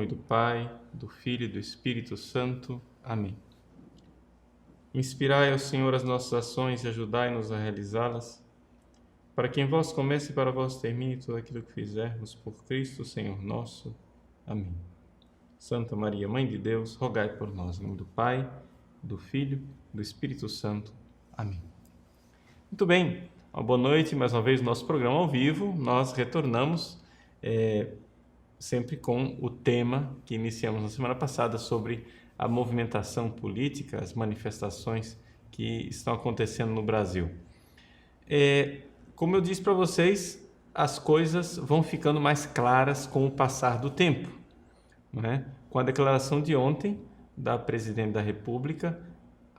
nome do Pai, do Filho e do Espírito Santo. Amém. Inspirai, ó Senhor, as nossas ações e ajudai-nos a realizá-las, para que em vós comece e para vós termine tudo aquilo que fizermos por Cristo, Senhor nosso. Amém. Santa Maria, Mãe de Deus, rogai por nós. Em nome do Pai, do Filho e do Espírito Santo. Amém. Muito bem, uma boa noite, mais uma vez no nosso programa ao vivo. Nós retornamos sempre com o tema que iniciamos na semana passada sobre a movimentação política, as manifestações que estão acontecendo no Brasil. Como eu disse para vocês, as coisas vão ficando mais claras com o passar do tempo, né? Com a declaração de ontem da Presidente da República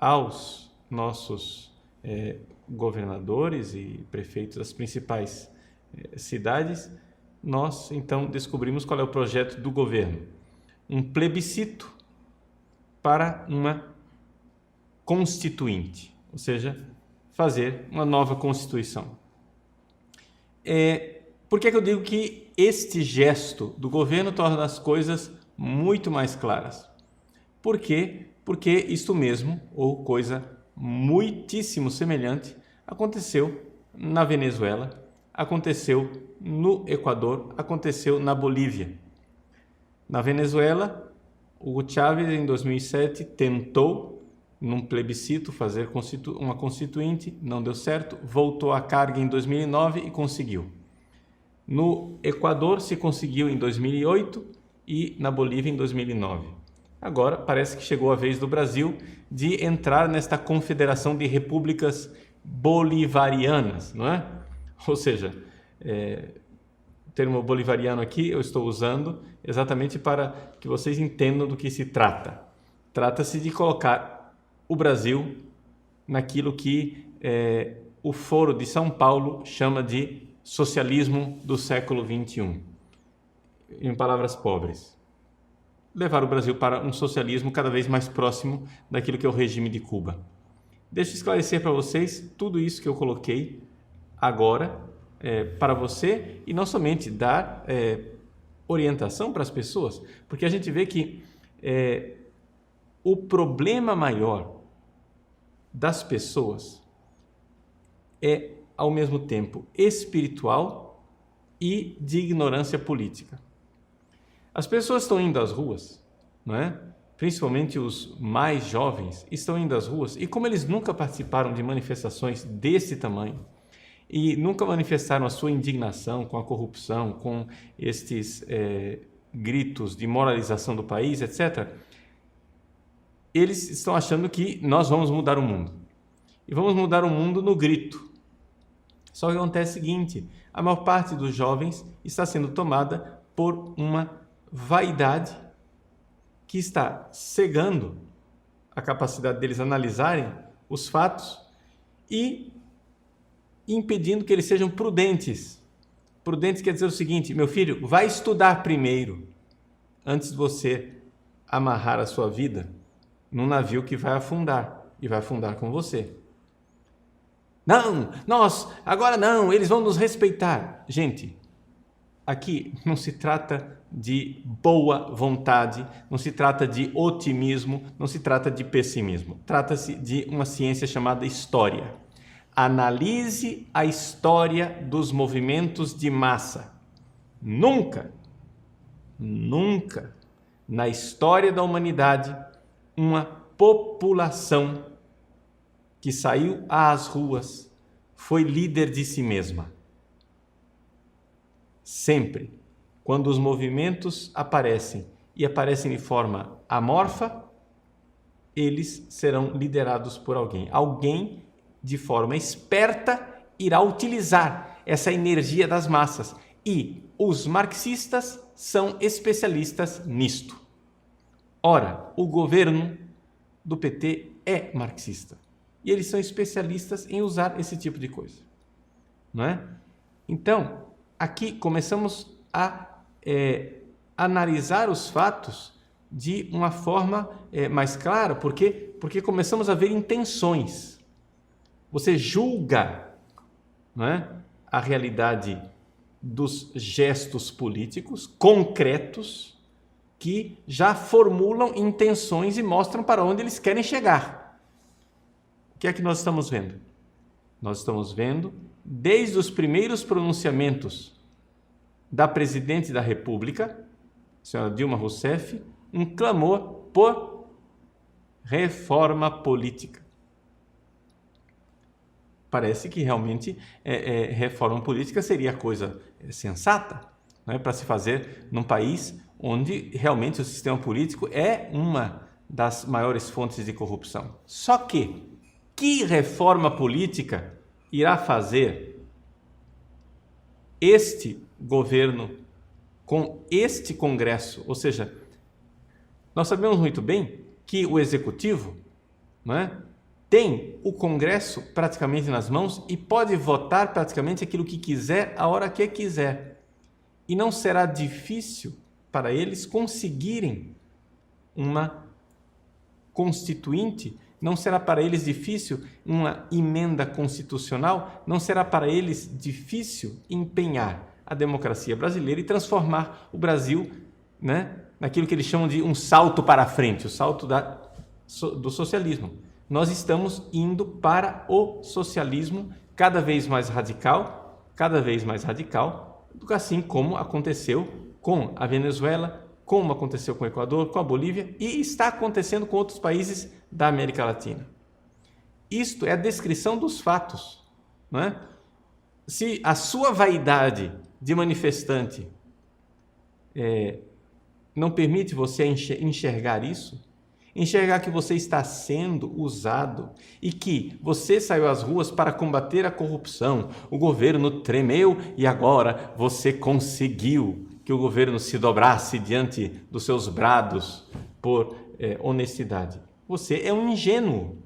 aos nossos governadores e prefeitos das principais cidades, nós então descobrimos qual é o projeto do governo. Um plebiscito para uma constituinte, ou seja, fazer uma nova Constituição. Por que eu digo que este gesto do governo torna as coisas muito mais claras? Por quê? Porque isto mesmo, ou coisa muitíssimo semelhante, aconteceu na Venezuela, aconteceu no Equador, aconteceu na Bolívia. Na Venezuela, Hugo Chávez, em 2007, tentou, num plebiscito, fazer uma constituinte, não deu certo, voltou à carga em 2009 e conseguiu. No Equador, se conseguiu em 2008 e na Bolívia em 2009. Agora, parece que chegou a vez do Brasil de entrar nesta confederação de repúblicas bolivarianas, não é? Ou seja, o termo bolivariano aqui eu estou usando exatamente para que vocês entendam do que se trata. Trata-se de colocar o Brasil naquilo que o Foro de São Paulo chama de socialismo do século XXI. Em palavras pobres, levar o Brasil para um socialismo cada vez mais próximo daquilo que é o regime de Cuba. Deixa eu esclarecer para vocês tudo isso que eu coloquei agora para você e não somente dar orientação para as pessoas, porque a gente vê que o problema maior das pessoas é, ao mesmo tempo, espiritual e de ignorância política. As pessoas estão indo às ruas, não é? Principalmente os mais jovens estão indo às ruas, e como eles nunca participaram de manifestações desse tamanho e nunca manifestaram a sua indignação com a corrupção, com estes gritos de moralização do país, etc., eles estão achando que nós vamos mudar o mundo. E vamos mudar o mundo no grito. Só que acontece o seguinte: a maior parte dos jovens está sendo tomada por uma vaidade que está cegando a capacidade deles analisarem os fatos e impedindo que eles sejam prudentes. Prudentes quer dizer o seguinte: meu filho, vai estudar primeiro, antes de você amarrar a sua vida num navio que vai afundar, e vai afundar com você. Não, agora não, eles vão nos respeitar. Gente, aqui não se trata de boa vontade, não se trata de otimismo, não se trata de pessimismo. Trata-se de uma ciência chamada história. Analise a história dos movimentos de massa. Nunca na história da humanidade uma população que saiu às ruas foi líder de si mesma. Sempre, quando os movimentos aparecem e aparecem de forma amorfa, eles serão liderados por alguém. Alguém, de forma esperta, irá utilizar essa energia das massas. E os marxistas são especialistas nisto. Ora, o governo do PT é marxista. E eles são especialistas em usar esse tipo de coisa, não é? Então, aqui começamos a analisar os fatos de uma forma mais clara, porque começamos a ver intenções. Você julga, não é, a realidade dos gestos políticos concretos que já formulam intenções e mostram para onde eles querem chegar. O que é que nós estamos vendo? Nós estamos vendo, desde os primeiros pronunciamentos da presidente da República, a senhora Dilma Rousseff, um clamor por reforma política. Parece que realmente reforma política seria a coisa sensata, né, para se fazer num país onde realmente o sistema político é uma das maiores fontes de corrupção. Só que reforma política irá fazer este governo com este Congresso? Ou seja, nós sabemos muito bem que o Executivo, né, tem o Congresso praticamente nas mãos e pode votar praticamente aquilo que quiser, a hora que quiser. E não será difícil para eles conseguirem uma constituinte, não será para eles difícil uma emenda constitucional, não será para eles difícil empenhar a democracia brasileira e transformar o Brasil, né, naquilo que eles chamam de um salto para frente, o salto do socialismo. Nós estamos indo para o socialismo cada vez mais radical, assim como aconteceu com a Venezuela, como aconteceu com o Equador, com a Bolívia e está acontecendo com outros países da América Latina. Isto é a descrição dos fatos, não é? Se a sua vaidade de manifestante não permite você enxergar isso, enxergar que você está sendo usado e que você saiu às ruas para combater a corrupção, o governo tremeu e agora você conseguiu que o governo se dobrasse diante dos seus brados por honestidade. Você é um ingênuo.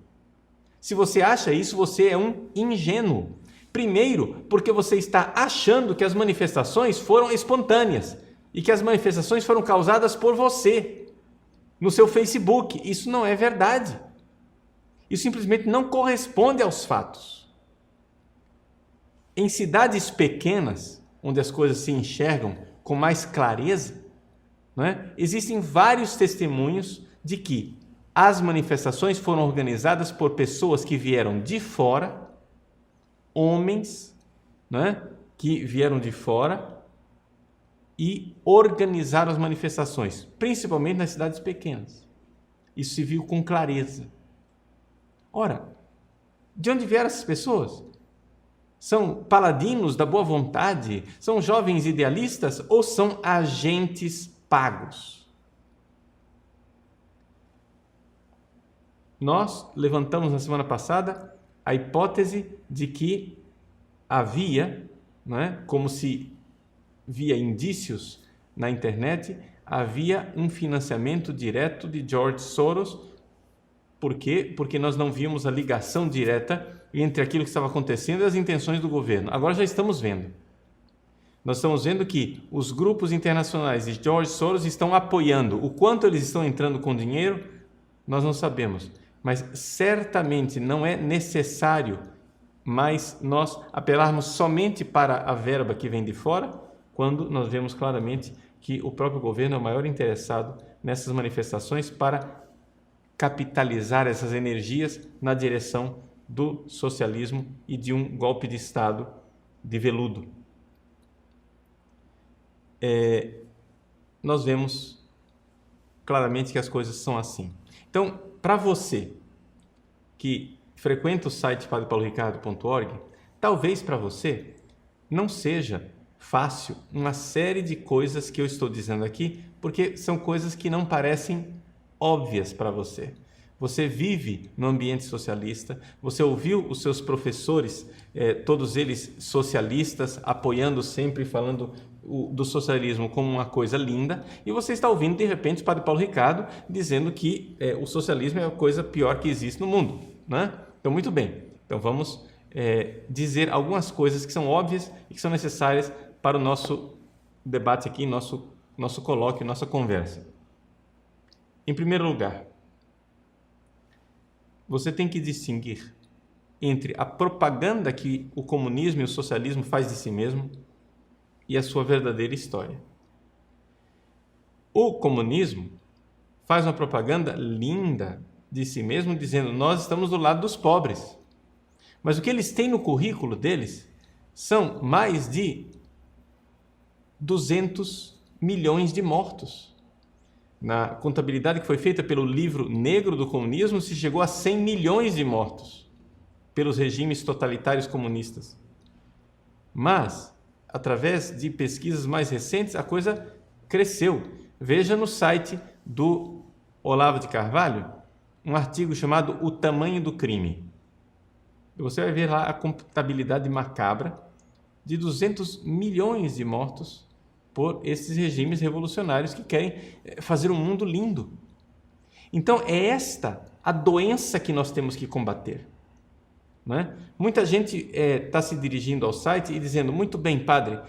Se você acha isso, você é um ingênuo. Primeiro, porque você está achando que as manifestações foram espontâneas e que as manifestações foram causadas por você no seu Facebook. Isso não é verdade. Isso simplesmente não corresponde aos fatos. Em cidades pequenas, onde as coisas se enxergam com mais clareza, não é? Existem vários testemunhos de que as manifestações foram organizadas por pessoas que vieram de fora, homens, não é? Que vieram de fora e organizaram as manifestações, principalmente nas cidades pequenas. Isso se viu com clareza. Ora, de onde vieram essas pessoas? São paladinos da boa vontade? São jovens idealistas ou são agentes pagos? Nós levantamos na semana passada a hipótese de que havia, né, como se via indícios na internet, havia um financiamento direto de George Soros. Por quê? Porque nós não víamos a ligação direta entre aquilo que estava acontecendo e as intenções do governo. Agora já estamos vendo. Nós estamos vendo que os grupos internacionais de George Soros estão apoiando. O quanto eles estão entrando com dinheiro, nós não sabemos. Mas certamente não é necessário mais nós apelarmos somente para a verba que vem de fora, quando nós vemos claramente que o próprio governo é o maior interessado nessas manifestações para capitalizar essas energias na direção do socialismo e de um golpe de Estado de veludo. Nós vemos claramente que as coisas são assim. Então, para você que frequenta o site padrepauloricardo.org, talvez para você não seja fácil uma série de coisas que eu estou dizendo aqui, porque são coisas que não parecem óbvias para você. Você vive no ambiente socialista, você ouviu os seus professores, todos eles socialistas, apoiando sempre, falando do socialismo como uma coisa linda, e você está ouvindo, de repente, o Padre Paulo Ricardo dizendo que o socialismo é a coisa pior que existe no mundo, né? Então, muito bem. Então, vamos dizer algumas coisas que são óbvias e que são necessárias para o nosso debate aqui, nosso colóquio, nossa conversa. Em primeiro lugar, você tem que distinguir entre a propaganda que o comunismo e o socialismo faz de si mesmo e a sua verdadeira história. O comunismo faz uma propaganda linda de si mesmo, dizendo: nós estamos do lado dos pobres. Mas o que eles têm no currículo deles são mais de 200 milhões de mortos. Na contabilidade que foi feita pelo livro negro do comunismo, se chegou a 100 milhões de mortos pelos regimes totalitários comunistas. Mas, através de pesquisas mais recentes, a coisa cresceu. Veja no site do Olavo de Carvalho um artigo chamado O Tamanho do Crime. E você vai ver lá a contabilidade macabra de 200 milhões de mortos por esses regimes revolucionários que querem fazer um mundo lindo. Então, é esta a doença que nós temos que combater. Não é? Muita gente está se dirigindo ao site e dizendo: muito bem, padre,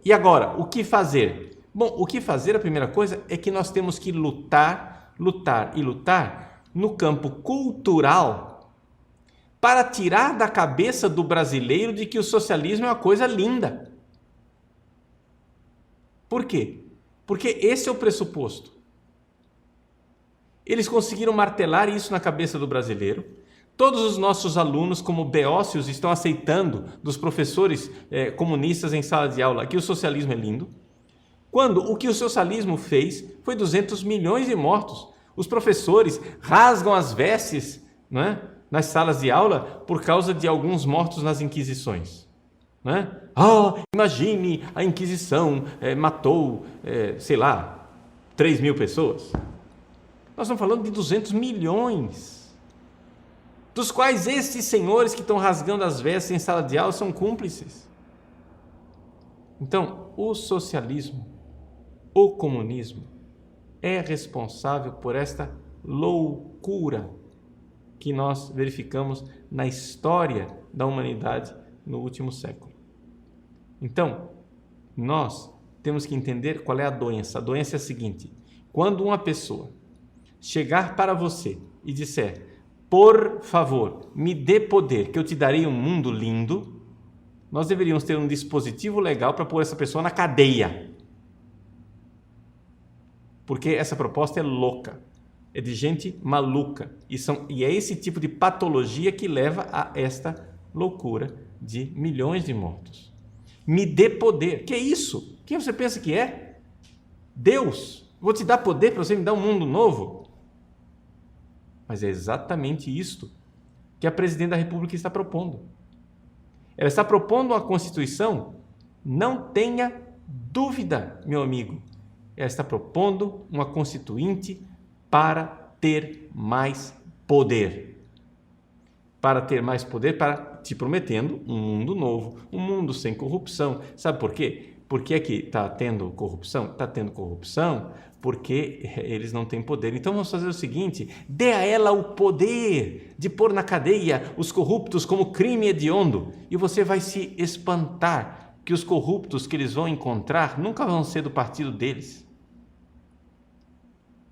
e agora, o que fazer? Bom, o que fazer, a primeira coisa, é que nós temos que lutar, lutar e lutar no campo cultural para tirar da cabeça do brasileiro de que o socialismo é uma coisa linda. Por quê? Porque esse é o pressuposto. Eles conseguiram martelar isso na cabeça do brasileiro. Todos os nossos alunos, como beócios, estão aceitando dos professores comunistas em sala de aula que o socialismo é lindo. Quando o que o socialismo fez foi 200 milhões de mortos. Os professores rasgam as vestes, não é, nas salas de aula por causa de alguns mortos nas inquisições. Né? Imagine, a Inquisição matou, 3 mil pessoas. Nós estamos falando de 200 milhões, dos quais esses senhores que estão rasgando as vestes em sala de aula são cúmplices. Então, o socialismo, o comunismo, é responsável por esta loucura que nós verificamos na história da humanidade no último século. Então, nós temos que entender qual é a doença. A doença é a seguinte: quando uma pessoa chegar para você e disser: por favor, me dê poder, que eu te darei um mundo lindo, nós deveríamos ter um dispositivo legal para pôr essa pessoa na cadeia. Porque essa proposta é louca, é de gente maluca, e é esse tipo de patologia que leva a esta loucura de milhões de mortos. Me dê poder. Que é isso? Quem você pensa que é? Deus. Vou te dar poder para você me dar um mundo novo? Mas é exatamente isto que a presidente da República está propondo. Ela está propondo uma Constituição, não tenha dúvida, meu amigo. Ela está propondo uma Constituinte para ter mais poder. Para ter mais poder, para te prometendo um mundo novo, um mundo sem corrupção. Sabe por quê? Por que é que está tendo corrupção? Está tendo corrupção porque eles não têm poder. Então vamos fazer o seguinte: dê a ela o poder de pôr na cadeia os corruptos como crime hediondo, e você vai se espantar que os corruptos que eles vão encontrar nunca vão ser do partido deles.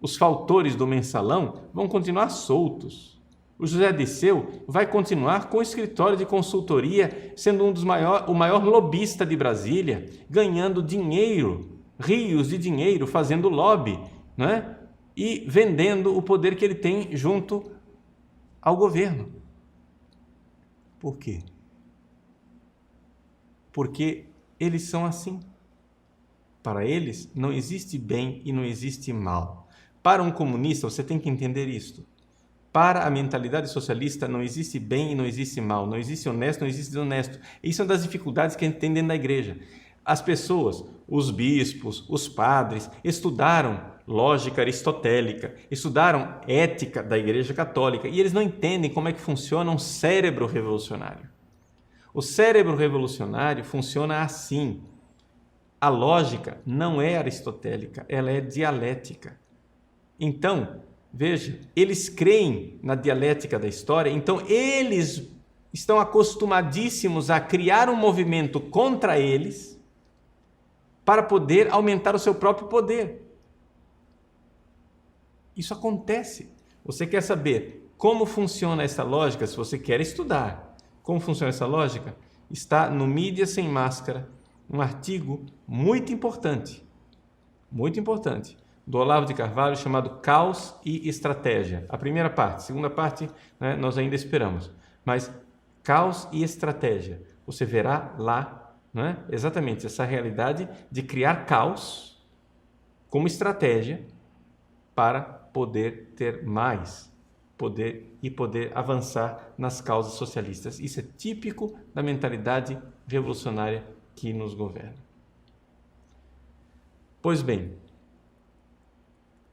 Os faltores do mensalão vão continuar soltos. O José Disseu vai continuar com o escritório de consultoria, sendo o maior lobista de Brasília, ganhando dinheiro, rios de dinheiro, fazendo lobby, né? E vendendo o poder que ele tem junto ao governo. Por quê? Porque eles são assim. Para eles não existe bem e não existe mal. Para um comunista, você tem que entender isto. Para a mentalidade socialista não existe bem e não existe mal, não existe honesto, não existe desonesto. Isso é uma das dificuldades que a gente tem dentro da igreja. As pessoas, os bispos, os padres, estudaram lógica aristotélica, estudaram ética da Igreja Católica e eles não entendem como é que funciona um cérebro revolucionário. O cérebro revolucionário funciona assim. A lógica não é aristotélica, ela é dialética. Então, veja, eles creem na dialética da história, então eles estão acostumadíssimos a criar um movimento contra eles para poder aumentar o seu próprio poder. Isso acontece. Você quer saber como funciona essa lógica? Se você quer estudar como funciona essa lógica, está no Mídia Sem Máscara, um artigo muito importante, do Olavo de Carvalho chamado Caos e Estratégia. A primeira parte, a segunda parte, né, nós ainda esperamos. Mas Caos e Estratégia, você verá lá, né, exatamente essa realidade de criar caos como estratégia para poder ter mais poder e poder avançar nas causas socialistas. Isso é típico da mentalidade revolucionária que nos governa. Pois bem,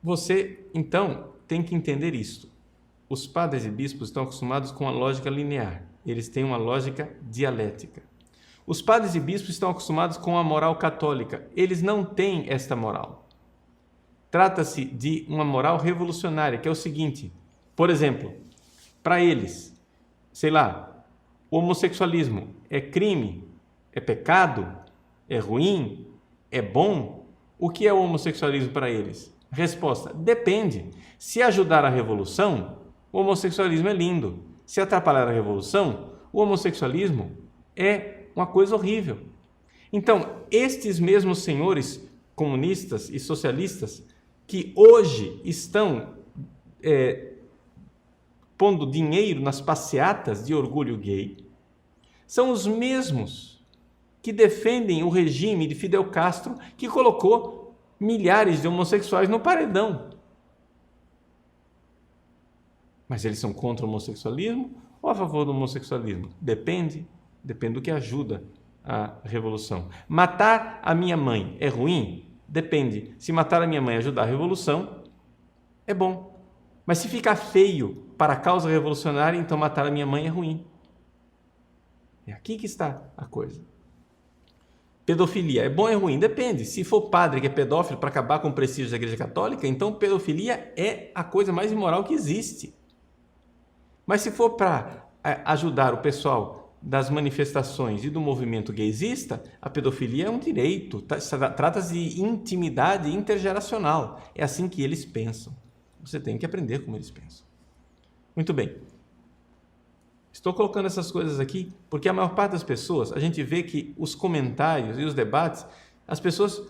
você, então, tem que entender isto. Os padres e bispos estão acostumados com a lógica linear. Eles têm uma lógica dialética. Os padres e bispos estão acostumados com a moral católica. Eles não têm esta moral. Trata-se de uma moral revolucionária, que é o seguinte. Por exemplo, para eles, sei lá, o homossexualismo é crime? É pecado? É ruim? É bom? O que é o homossexualismo para eles? Resposta: depende. Se ajudar a revolução, o homossexualismo é lindo. Se atrapalhar a revolução, o homossexualismo é uma coisa horrível. Então, estes mesmos senhores comunistas e socialistas que hoje estão pondo dinheiro nas passeatas de orgulho gay, são os mesmos que defendem o regime de Fidel Castro, que colocou milhares de homossexuais no paredão. Mas eles são contra o homossexualismo ou a favor do homossexualismo? Depende do que ajuda a revolução. Matar a minha mãe é ruim? Depende. Se matar a minha mãe ajudar a revolução, é bom. Mas se ficar feio para a causa revolucionária, então matar a minha mãe é ruim. É aqui que está a coisa. Pedofilia é bom ou é ruim? Depende. Se for padre que é pedófilo para acabar com o prestígio da Igreja Católica, então pedofilia é a coisa mais imoral que existe. Mas se for para ajudar o pessoal das manifestações e do movimento gaysista, a pedofilia é um direito. Trata-se de intimidade intergeracional. É assim que eles pensam. Você tem que aprender como eles pensam. Muito bem. Estou colocando essas coisas aqui porque a maior parte das pessoas, a gente vê que os comentários e os debates, as pessoas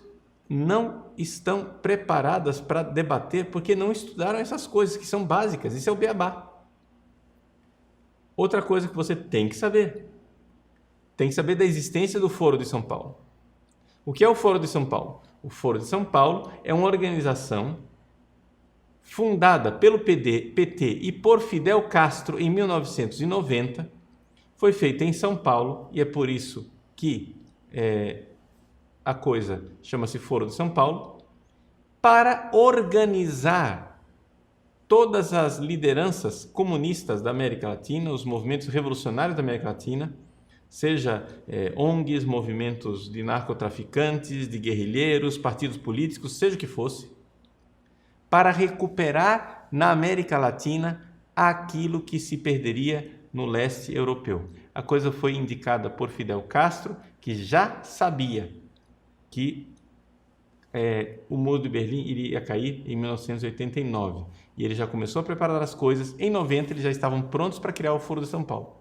não estão preparadas para debater porque não estudaram essas coisas que são básicas. Isso é o beabá. Outra coisa que você tem que saber da existência do Foro de São Paulo. O que é o Foro de São Paulo? O Foro de São Paulo é uma organização fundada pelo PT e por Fidel Castro em 1990, foi feita em São Paulo e é por isso que a coisa chama-se Foro de São Paulo, para organizar todas as lideranças comunistas da América Latina, os movimentos revolucionários da América Latina, seja ONGs, movimentos de narcotraficantes, de guerrilheiros, partidos políticos, seja o que fosse, para recuperar na América Latina aquilo que se perderia no leste europeu. A coisa foi indicada por Fidel Castro, que já sabia que o Muro de Berlim iria cair em 1989. E ele já começou a preparar as coisas. Em 90, eles já estavam prontos para criar o Foro de São Paulo.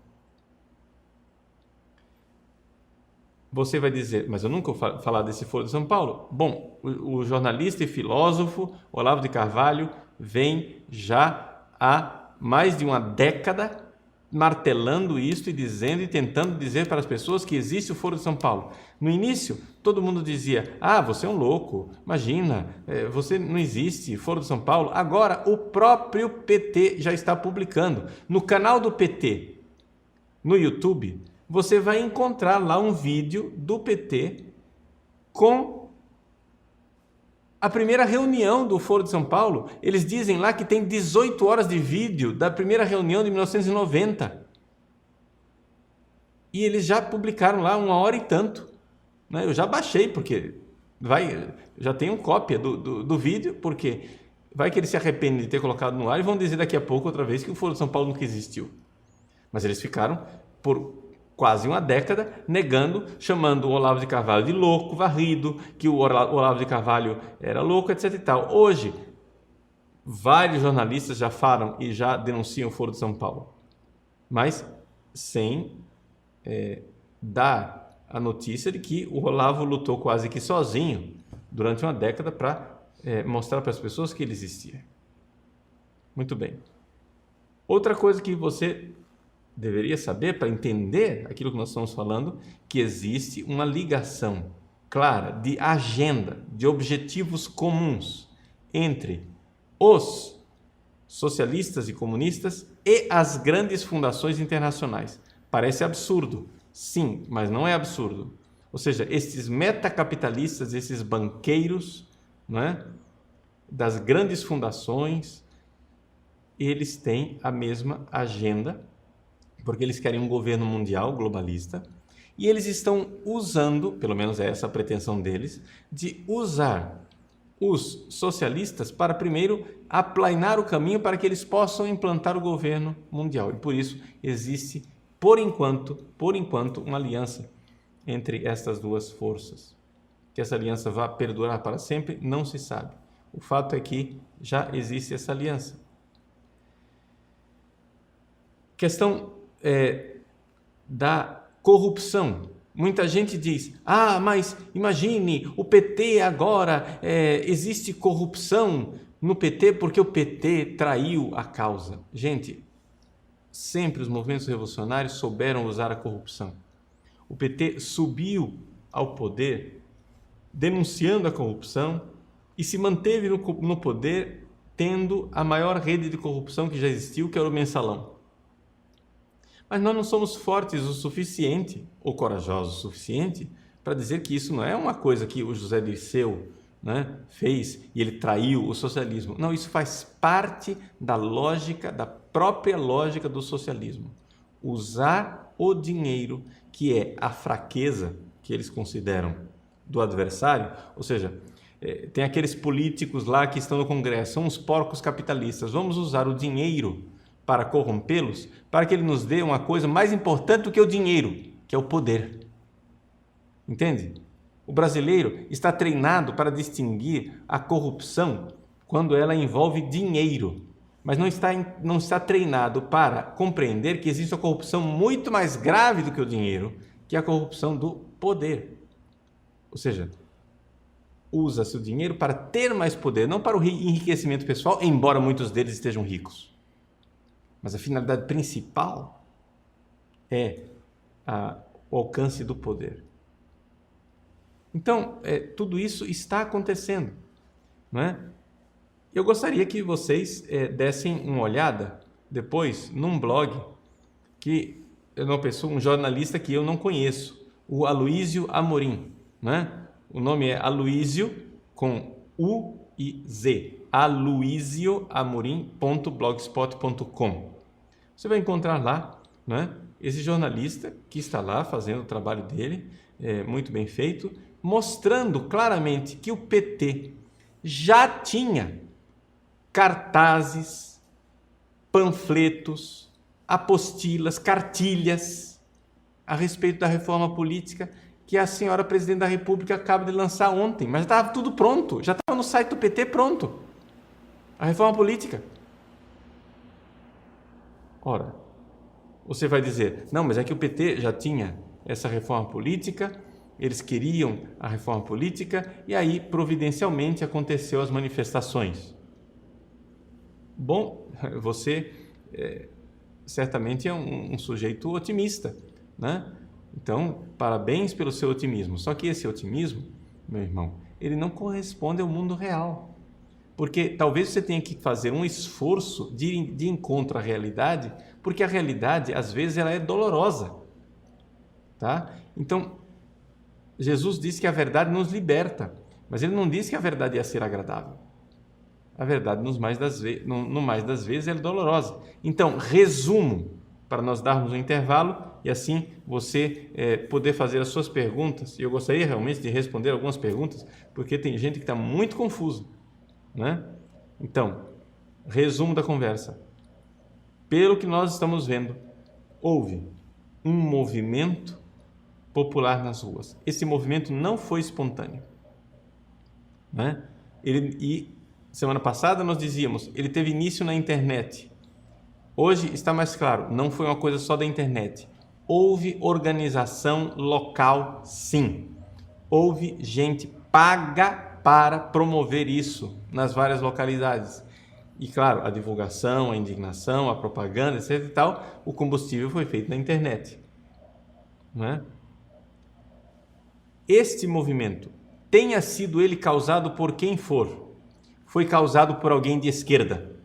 Você vai dizer, mas eu nunca vou falar desse Foro de São Paulo? Bom, o jornalista e filósofo Olavo de Carvalho vem já há mais de uma década martelando isso e dizendo e tentando dizer para as pessoas que existe o Foro de São Paulo. No início, todo mundo dizia, você é um louco, imagina, você não existe, Foro de São Paulo. Agora, o próprio PT já está publicando. No canal do PT, no YouTube, você vai encontrar lá um vídeo do PT com a primeira reunião do Foro de São Paulo. Eles dizem lá que tem 18 horas de vídeo da primeira reunião de 1990. E eles já publicaram lá 1 hora e tanto. Eu já baixei, porque já tenho cópia do vídeo, porque vai que eles se arrependem de ter colocado no ar e vão dizer daqui a pouco outra vez que o Foro de São Paulo nunca existiu. Mas eles ficaram por quase uma década negando, chamando o Olavo de Carvalho de louco, varrido, que o Olavo de Carvalho era louco, etc. e tal. Hoje, vários jornalistas já falam e já denunciam o Foro de São Paulo, mas sem dar a notícia de que o Olavo lutou quase que sozinho durante uma década para mostrar para as pessoas que ele existia. Muito bem. Outra coisa que você deveria saber para entender aquilo que nós estamos falando, que existe uma ligação clara de agenda, de objetivos comuns entre os socialistas e comunistas e as grandes fundações internacionais. Parece absurdo, sim, mas não é absurdo. Ou seja, esses metacapitalistas, esses banqueiros, né, das grandes fundações, eles têm a mesma agenda, porque eles querem um governo mundial globalista, e eles estão usando, pelo menos é essa a pretensão deles, de usar os socialistas para primeiro aplainar o caminho para que eles possam implantar o governo mundial. E por isso existe, por enquanto, uma aliança entre estas duas forças. Que essa aliança vá perdurar para sempre, não se sabe. O fato é que já existe essa aliança. Questão da corrupção. Muita gente diz, mas imagine, o PT agora, existe corrupção no PT porque o PT traiu a causa. Gente, sempre os movimentos revolucionários souberam usar a corrupção. O PT subiu ao poder denunciando a corrupção e se manteve no poder tendo a maior rede de corrupção que já existiu, que era o Mensalão. Mas nós não somos fortes o suficiente, ou corajosos o suficiente, para dizer que isso não é uma coisa que o José Dirceu, né, fez e ele traiu o socialismo. Não, isso faz parte da lógica, da própria lógica do socialismo. Usar o dinheiro, que é a fraqueza que eles consideram do adversário, ou seja, tem aqueles políticos lá que estão no Congresso, são os porcos capitalistas, vamos usar o dinheiro para corrompê-los, para que ele nos dê uma coisa mais importante do que o dinheiro, que é o poder. Entende? O brasileiro está treinado para distinguir a corrupção quando ela envolve dinheiro, mas não está treinado para compreender que existe uma corrupção muito mais grave do que o dinheiro, que é a corrupção do poder. Ou seja, usa-se o dinheiro para ter mais poder, não para o enriquecimento pessoal, embora muitos deles estejam ricos. Mas a finalidade principal é o alcance do poder. Então, tudo isso está acontecendo, não é? Eu gostaria que vocês dessem uma olhada depois num blog que um jornalista que eu não conheço, o Aloísio Amorim, né? O nome é Aloísio com U e Z, aloisioamorim.blogspot.com. Você vai encontrar lá, né, esse jornalista que está lá fazendo o trabalho dele, muito bem feito, mostrando claramente que o PT já tinha cartazes, panfletos, apostilas, cartilhas a respeito da reforma política que a senhora presidente da República acaba de lançar ontem, mas já estava tudo pronto, já estava no site do PT pronto, a reforma política. Ora, você vai dizer, não, mas é que o PT já tinha essa reforma política, eles queriam a reforma política e aí providencialmente aconteceu as manifestações. Bom, você certamente é um sujeito otimista, né? Então, parabéns pelo seu otimismo. Só que esse otimismo, meu irmão, ele não corresponde ao mundo real. Porque talvez você tenha que fazer um esforço de encontro à realidade, porque a realidade, às vezes, ela é dolorosa. Tá? Então, Jesus disse que a verdade nos liberta, mas ele não disse que a verdade ia ser agradável. A verdade, no mais das vezes, é dolorosa. Então, resumo, para nós darmos um intervalo e assim você poder fazer as suas perguntas. E eu gostaria realmente de responder algumas perguntas, porque tem gente que está muito confusa, né? Então, resumo da conversa. Pelo que nós estamos vendo, houve um movimento popular nas ruas. Esse movimento não foi espontâneo, né? Semana passada nós dizíamos, ele teve início na internet. Hoje está mais claro, não foi uma coisa só da internet. Houve organização local, sim. Houve gente paga para promover isso nas várias localidades. E claro, a divulgação, a indignação, a propaganda, etc. e tal, o combustível foi feito na internet. Não é? Este movimento, tenha sido ele causado por quem for, foi causado por alguém de esquerda.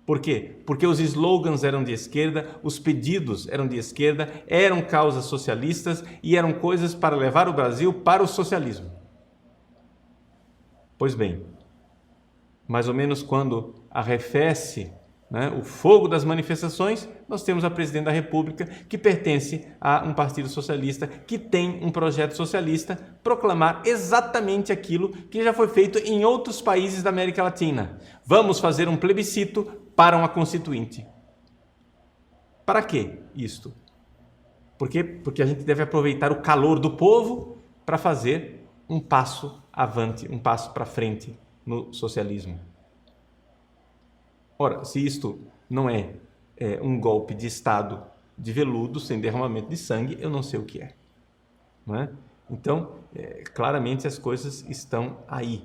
Por quê? Porque os slogans eram de esquerda, os pedidos eram de esquerda, eram causas socialistas e eram coisas para levar o Brasil para o socialismo. Pois bem, mais ou menos quando arrefece, né, o fogo das manifestações, nós temos a presidente da República que pertence a um partido socialista, que tem um projeto socialista, proclamar exatamente aquilo que já foi feito em outros países da América Latina. Vamos fazer um plebiscito para uma constituinte. Para quê isto? Porque a gente deve aproveitar o calor do povo para fazer um passo avante, um passo para frente no socialismo. Ora, se isto não é um golpe de Estado de veludo, sem derramamento de sangue, eu não sei o que é. Não é? Então, claramente as coisas estão aí.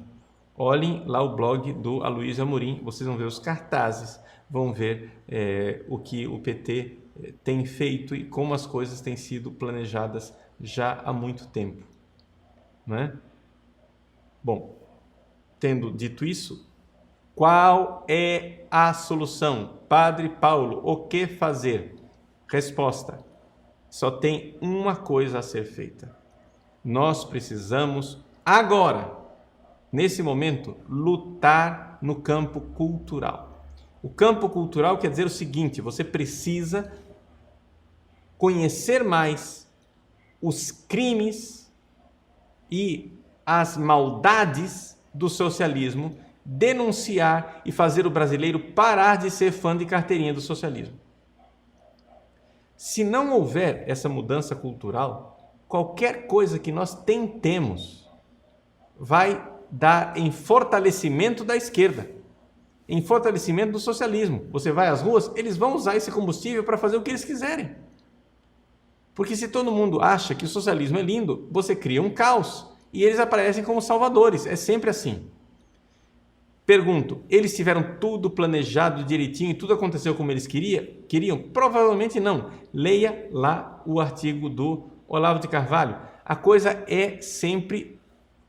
Olhem lá o blog do Aloysio Amorim, vocês vão ver os cartazes, vão ver o que o PT tem feito e como as coisas têm sido planejadas já há muito tempo. Não é? Bom, tendo dito isso, qual é a solução? Padre Paulo, o que fazer? Resposta: só tem uma coisa a ser feita. Nós precisamos agora, nesse momento, lutar no campo cultural. O campo cultural quer dizer o seguinte: você precisa conhecer mais os crimes e as maldades do socialismo, denunciar e fazer o brasileiro parar de ser fã de carteirinha do socialismo. Se não houver essa mudança cultural, qualquer coisa que nós tentemos vai dar em fortalecimento da esquerda, em fortalecimento do socialismo. Você vai às ruas, eles vão usar esse combustível para fazer o que eles quiserem. Porque se todo mundo acha que o socialismo é lindo, você cria um caos e eles aparecem como salvadores. É sempre assim. Pergunto, eles tiveram tudo planejado direitinho e tudo aconteceu como eles queriam? Provavelmente não. Leia lá o artigo do Olavo de Carvalho. A coisa é sempre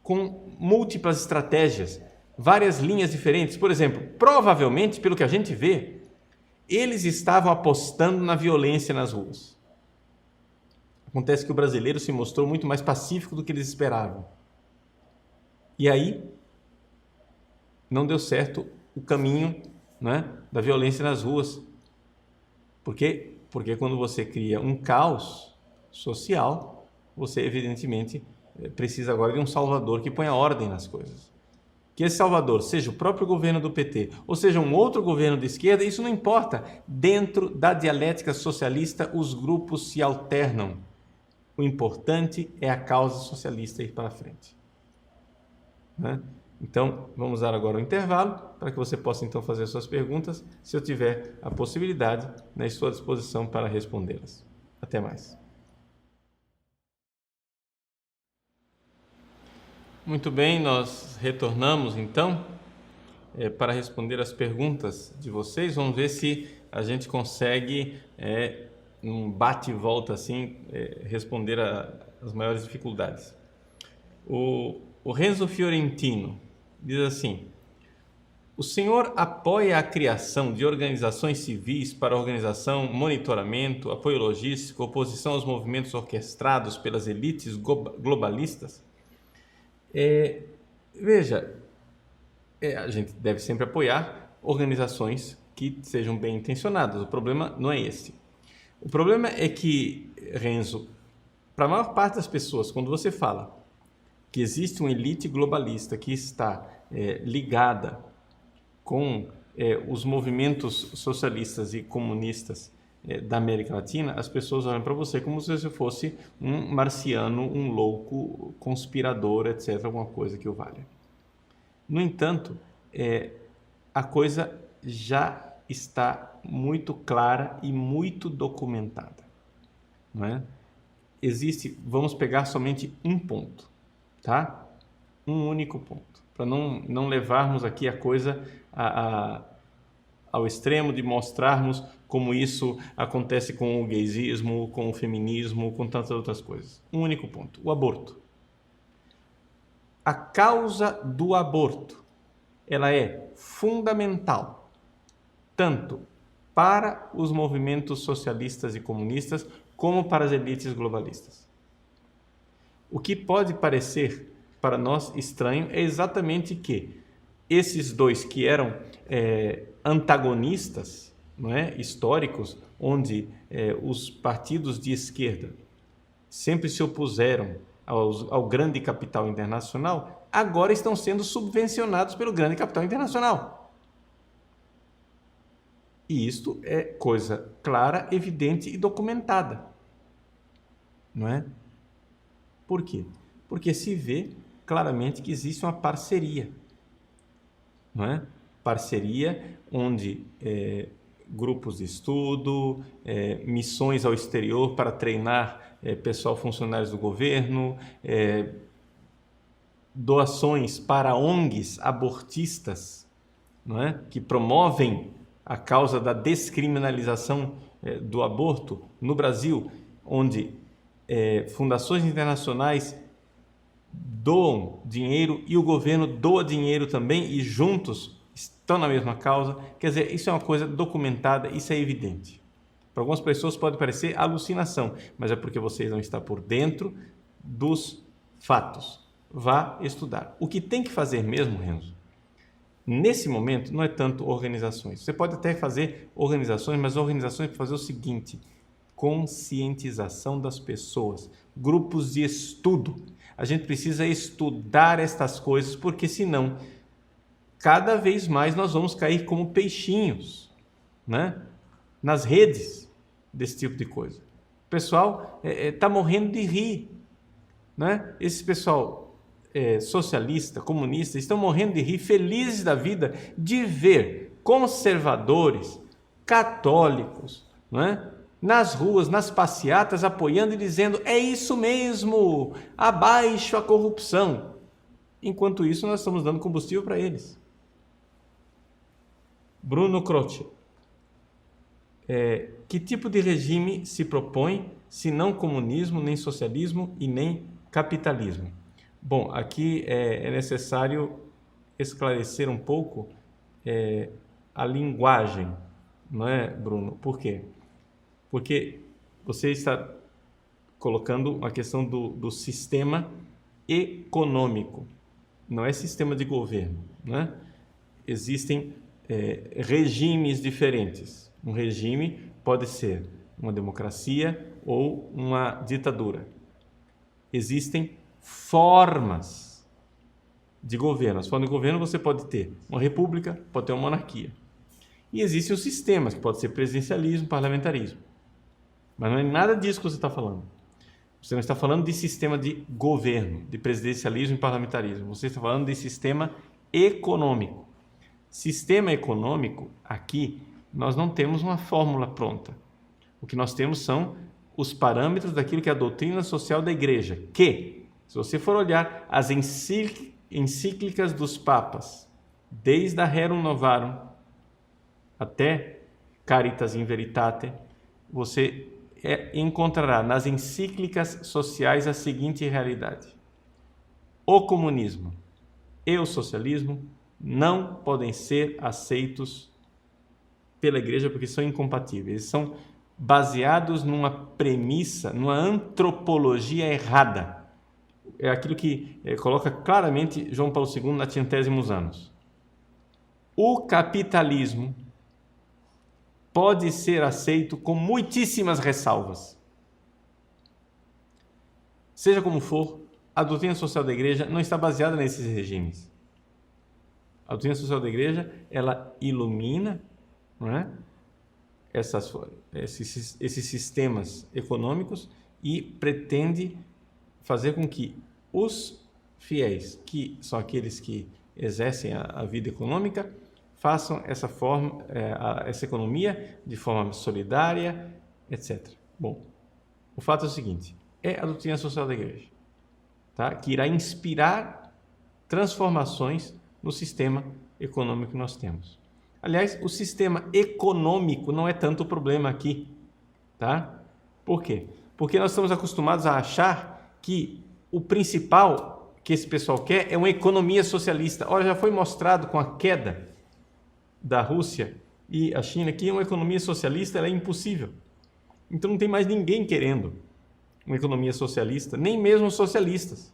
com múltiplas estratégias, várias linhas diferentes. Por exemplo, provavelmente, pelo que a gente vê, eles estavam apostando na violência nas ruas. Acontece que o brasileiro se mostrou muito mais pacífico do que eles esperavam. E aí não deu certo o caminho, né, da violência nas ruas. Por quê? Porque quando você cria um caos social, você evidentemente precisa agora de um salvador que ponha ordem nas coisas. Que esse salvador seja o próprio governo do PT ou seja um outro governo de esquerda, isso não importa. Dentro da dialética socialista, os grupos se alternam. O importante é a causa socialista ir para frente. Né? Então, vamos dar agora o intervalo para que você possa então fazer suas perguntas, se eu tiver a possibilidade, na sua disposição para respondê-las. Até mais. Muito bem, nós retornamos então para responder as perguntas de vocês. Vamos ver se a gente consegue, num bate e volta assim, responder as maiores dificuldades. O Renzo Fiorentino diz assim: o senhor apoia a criação de organizações civis para organização, monitoramento, apoio logístico, oposição aos movimentos orquestrados pelas elites globalistas? Veja, a gente deve sempre apoiar organizações que sejam bem intencionadas. O problema não é esse. O problema é que, Renzo, para a maior parte das pessoas, quando você fala que existe uma elite globalista que está ligada com os movimentos socialistas e comunistas da América Latina, as pessoas olham para você como se você fosse um marciano, um louco, conspirador, etc., alguma coisa que o valha. No entanto, a coisa já está muito clara e muito documentada. Não é? Vamos pegar somente um ponto. Tá? Um único ponto, para não levarmos aqui a coisa ao extremo de mostrarmos como isso acontece com o gaysismo, com o feminismo, com tantas outras coisas. Um único ponto, o aborto. A causa do aborto, ela é fundamental, tanto para os movimentos socialistas e comunistas, como para as elites globalistas. O que pode parecer para nós estranho é exatamente que esses dois que eram antagonistas, não é, históricos, onde os partidos de esquerda sempre se opuseram ao grande capital internacional, agora estão sendo subvencionados pelo grande capital internacional. E isto é coisa clara, evidente e documentada. Não é? Por quê? Porque se vê claramente que existe uma parceria. Não é? Parceria onde grupos de estudo, missões ao exterior para treinar pessoal funcionários do governo, doações para ONGs abortistas, não é? Que promovem a causa da descriminalização do aborto no Brasil, onde fundações internacionais doam dinheiro e o governo doa dinheiro também e juntos estão na mesma causa. Quer dizer, isso é uma coisa documentada, isso é evidente. Para algumas pessoas pode parecer alucinação, mas é porque vocês não estão por dentro dos fatos. Vá estudar. O que tem que fazer mesmo, Renzo, nesse momento não é tanto organizações. Você pode até fazer organizações, mas organizações para fazer o seguinte: conscientização das pessoas, grupos de estudo. A gente precisa estudar estas coisas, porque senão cada vez mais nós vamos cair como peixinhos, né? Nas redes desse tipo de coisa. O pessoal está morrendo de rir, né? Esse pessoal socialista, comunista, estão morrendo de rir, felizes da vida de ver conservadores, católicos, né? Nas ruas, nas passeatas, apoiando e dizendo: é isso mesmo, abaixo a corrupção. Enquanto isso, nós estamos dando combustível para eles. Bruno Croce. Que tipo de regime se propõe, se não comunismo, nem socialismo e nem capitalismo? Bom, aqui é necessário esclarecer um pouco a linguagem, não é, Bruno? Por quê? Porque você está colocando a questão do sistema econômico, não é sistema de governo, né? Existem regimes diferentes. Um regime pode ser uma democracia ou uma ditadura. Existem formas de governo. As formas de governo você pode ter uma república, pode ter uma monarquia. E existem os sistemas, que pode ser presidencialismo, parlamentarismo. Mas não é nada disso que você está falando. Você não está falando de sistema de governo, de presidencialismo e parlamentarismo. Você está falando de sistema econômico. Sistema econômico, aqui, nós não temos uma fórmula pronta. O que nós temos são os parâmetros daquilo que é a doutrina social da igreja, que, se você for olhar as encíclicas dos papas, desde a Rerum Novarum até Caritas in Veritate, você encontrará nas encíclicas sociais a seguinte realidade: o comunismo e o socialismo não podem ser aceitos pela igreja porque são incompatíveis. Eles são baseados numa premissa, numa antropologia errada. É aquilo que coloca claramente João Paulo II na Centésimos Anos. O capitalismo pode ser aceito com muitíssimas ressalvas. Seja como for, a doutrina social da igreja não está baseada nesses regimes. A doutrina social da igreja, ela ilumina, não é? esses sistemas econômicos e pretende fazer com que os fiéis, que são aqueles que exercem a vida econômica, façam essa economia de forma solidária, etc. Bom, o fato é o seguinte: é a doutrina social da igreja, tá? Que irá inspirar transformações no sistema econômico que nós temos. Aliás, o sistema econômico não é tanto o problema aqui, tá? Por quê? Porque nós estamos acostumados a achar que o principal que esse pessoal quer é uma economia socialista. Ora, já foi mostrado com a queda da Rússia e a China que uma economia socialista ela é impossível. Então não tem mais ninguém querendo uma economia socialista, nem mesmo os socialistas.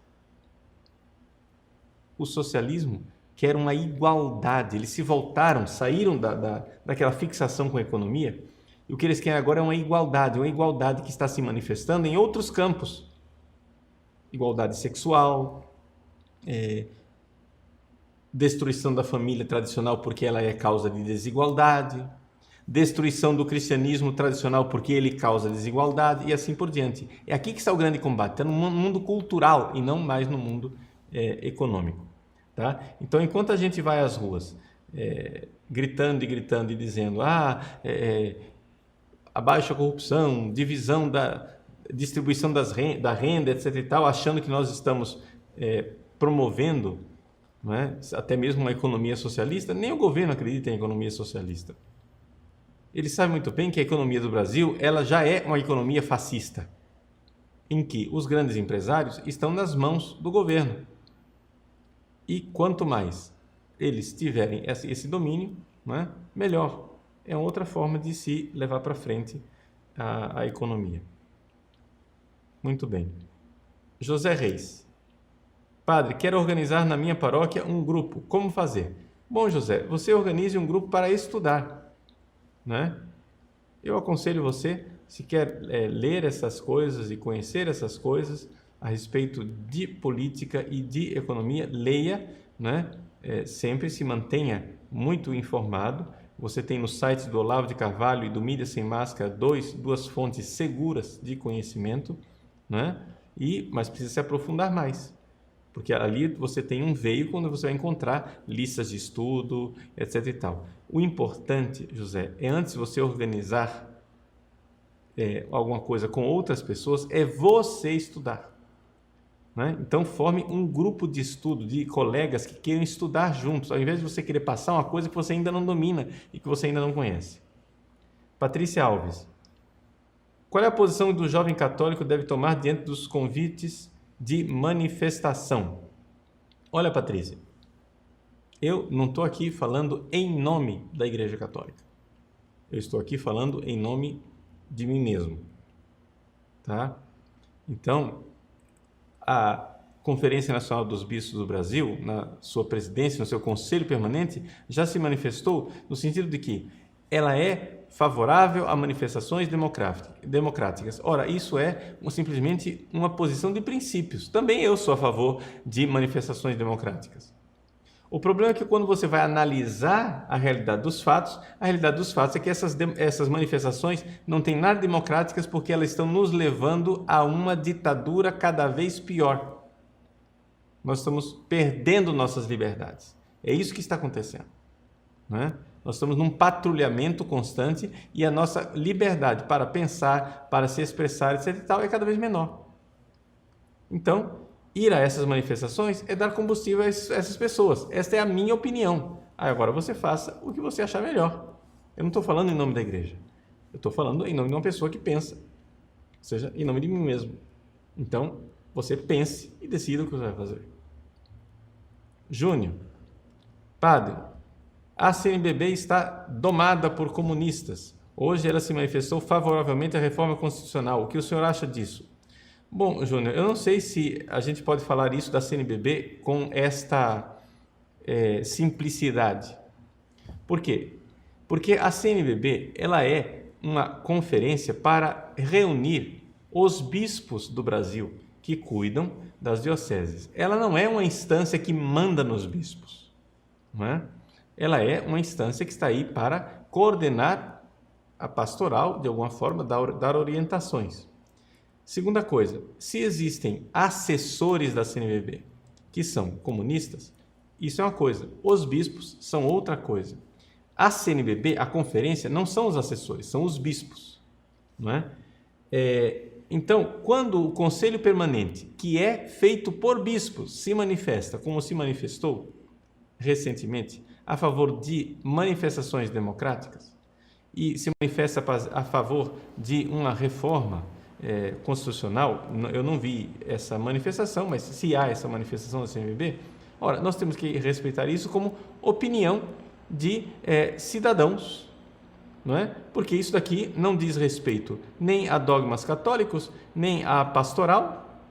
O socialismo quer uma igualdade. Eles se voltaram, saíram daquela fixação com a economia, e o que eles querem agora é uma igualdade que está se manifestando em outros campos. Igualdade sexual, destruição da família tradicional porque ela é causa de desigualdade, destruição do cristianismo tradicional porque ele causa desigualdade e assim por diante. É aqui que está o grande combate, está no mundo cultural e não mais no mundo econômico. Tá? Então, enquanto a gente vai às ruas gritando e dizendo abaixo a corrupção, divisão distribuição da renda, etc. e tal, achando que nós estamos promovendo, não é, até mesmo uma economia socialista, nem o governo acredita em economia socialista. Ele sabe muito bem que a economia do Brasil ela já é uma economia fascista, em que os grandes empresários estão nas mãos do governo. E quanto mais eles tiverem esse domínio, não é, melhor. É outra forma de se levar para frente a economia. Muito bem. José Reis. Padre, quero organizar na minha paróquia um grupo. Como fazer? Bom, José, você organize um grupo para estudar, né? Eu aconselho você, se quer ler essas coisas e conhecer essas coisas a respeito de política e de economia, leia, né? Sempre se mantenha muito informado. Você tem no site do Olavo de Carvalho e do Mídia Sem Máscara duas fontes seguras de conhecimento, né? Mas precisa se aprofundar mais, porque ali você tem um veículo onde você vai encontrar listas de estudo, etc. e tal. O importante, José, é antes de você organizar alguma coisa com outras pessoas, é você estudar. Né? Então, forme um grupo de estudo de colegas que queiram estudar juntos, ao invés de você querer passar uma coisa que você ainda não domina e que você ainda não conhece. Patrícia Alves. Qual é a posição que o jovem católico deve tomar diante dos convites de manifestação? Olha, Patrícia, eu não estou aqui falando em nome da Igreja Católica. Eu estou aqui falando em nome de mim mesmo. Tá? Então, a Conferência Nacional dos Bispos do Brasil, na sua presidência, no seu conselho permanente, já se manifestou no sentido de que ela é favorável a manifestações democráticas. Ora, isso é simplesmente uma posição de princípios. Também eu sou a favor de manifestações democráticas. O problema é que quando você vai analisar a realidade dos fatos é que essas manifestações não têm nada democráticas porque elas estão nos levando a uma ditadura cada vez pior. Nós estamos perdendo nossas liberdades. É isso que está acontecendo, né? Nós estamos num patrulhamento constante e a nossa liberdade para pensar, para se expressar, etc. e tal, é cada vez menor. Então, ir a essas manifestações é dar combustível a essas pessoas. Esta é a minha opinião. Agora você faça o que você achar melhor. Eu não estou falando em nome da igreja. Eu estou falando em nome de uma pessoa que pensa. Ou seja, em nome de mim mesmo. Então, você pense e decida o que você vai fazer. Júnior. Padre, a CNBB está domada por comunistas. Hoje ela se manifestou favoravelmente à reforma constitucional. O que o senhor acha disso? Bom, Júnior, eu não sei se a gente pode falar isso da CNBB com esta simplicidade. Por quê? Porque a CNBB ela é uma conferência para reunir os bispos do Brasil que cuidam das dioceses. Ela não é uma instância que manda nos bispos, não é? Ela é uma instância que está aí para coordenar a pastoral, de alguma forma, dar orientações. Segunda coisa, se existem assessores da CNBB que são comunistas, isso é uma coisa. Os bispos são outra coisa. A CNBB, a conferência, não são os assessores, são os bispos, não é? Então, quando o Conselho Permanente, que é feito por bispos, se manifesta, como se manifestou recentemente, a favor de manifestações democráticas e se manifesta a favor de uma reforma constitucional, eu não vi essa manifestação, mas se há essa manifestação da CNBB, ora, nós temos que respeitar isso como opinião de cidadãos, não é? Porque isso daqui não diz respeito nem a dogmas católicos, nem à pastoral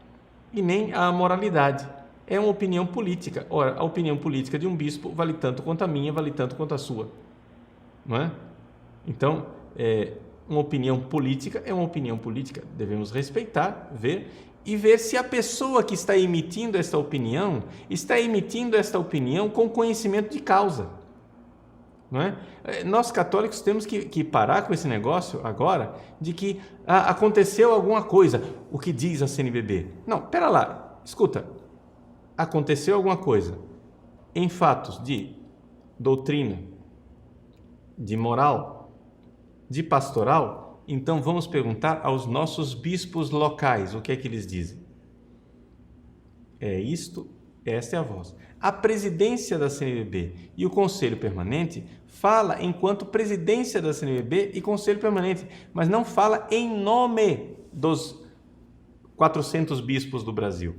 e nem à moralidade. É uma opinião política. Ora, a opinião política de um bispo vale tanto quanto a minha, vale tanto quanto a sua, não é? Então, uma opinião política é uma opinião política. Devemos respeitar, ver e ver se a pessoa que está emitindo esta opinião com conhecimento de causa. Não é? Nós católicos temos que parar com esse negócio agora de que aconteceu alguma coisa, o que diz a CNBB. Não, pera lá, escuta, aconteceu alguma coisa em fatos de doutrina, de moral, de pastoral, então vamos perguntar aos nossos bispos locais o que é que eles dizem. Esta é a voz. A presidência da CNBB e o Conselho Permanente fala enquanto presidência da CNBB e Conselho Permanente, mas não fala em nome dos 400 bispos do Brasil.